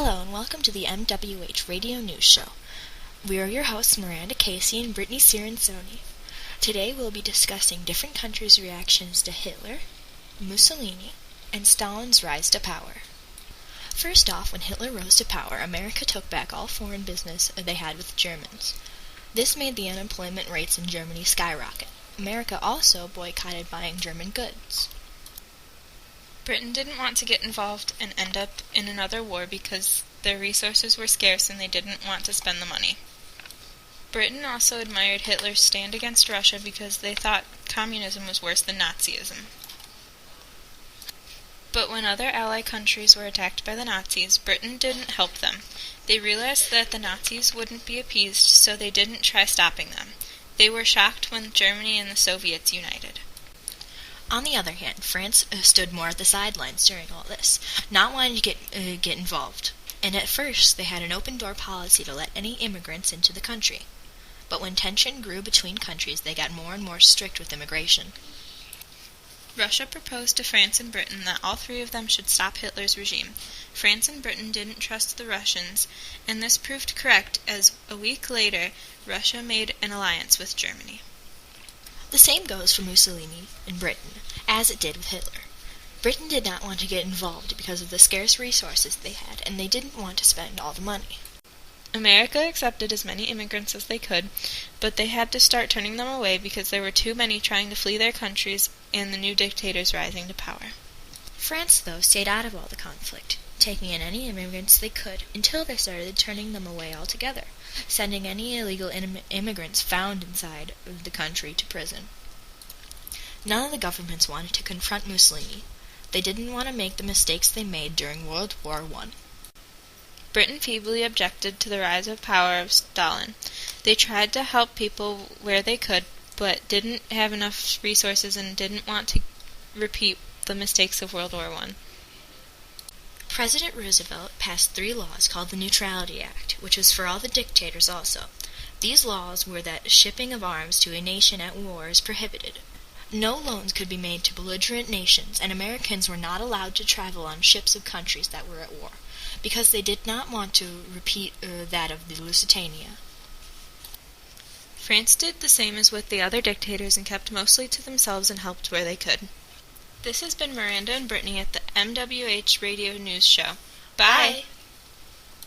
Hello and welcome to the MWH Radio News Show. We are your hosts Miranda, Casey, and Brittany Cirincioni. Today we'll be discussing different countries' reactions to Hitler, Mussolini, and Stalin's rise to power. First off, when Hitler rose to power, America took back all foreign business they had with the Germans. This made the unemployment rates in Germany skyrocket. America also boycotted buying German goods. Britain didn't want to get involved and end up in another war because their resources were scarce and they didn't want to spend the money. Britain also admired Hitler's stand against Russia because they thought communism was worse than Nazism. But when other Allied countries were attacked by the Nazis, Britain didn't help them. They realized that the Nazis wouldn't be appeased, so they didn't try stopping them. They were shocked when Germany and the Soviets united. On the other hand, France stood more at the sidelines during all this, not wanting to get involved. And at first, they had an open-door policy to let any immigrants into the country. But when tension grew between countries, they got more and more strict with immigration. Russia proposed to France and Britain that all three of them should stop Hitler's regime. France and Britain didn't trust the Russians, and this proved correct as a week later, Russia made an alliance with Germany. The same goes for Mussolini and Britain, as it did with Hitler. Britain did not want to get involved because of the scarce resources they had, and they didn't want to spend all the money. America accepted as many immigrants as they could, but they had to start turning them away because there were too many trying to flee their countries and the new dictators rising to power. France, though, stayed out of all the conflict, taking in any immigrants they could until they started turning them away altogether, sending any illegal immigrants found inside of the country to prison. None of the governments wanted to confront Mussolini. They didn't want to make the mistakes they made during World War I. Britain feebly objected to the rise of power of Stalin. They tried to help people where they could, but didn't have enough resources and didn't want to repeat the mistakes of World War I. President Roosevelt passed 3 laws called the Neutrality Act, which was for all the dictators also. These laws were that shipping of arms to a nation at war is prohibited. No loans could be made to belligerent nations, and Americans were not allowed to travel on ships of countries that were at war, because they did not want to repeat that of the Lusitania. France did the same as with the other dictators and kept mostly to themselves and helped where they could. This has been Miranda and Brittany at the MWH Radio News Show. Bye!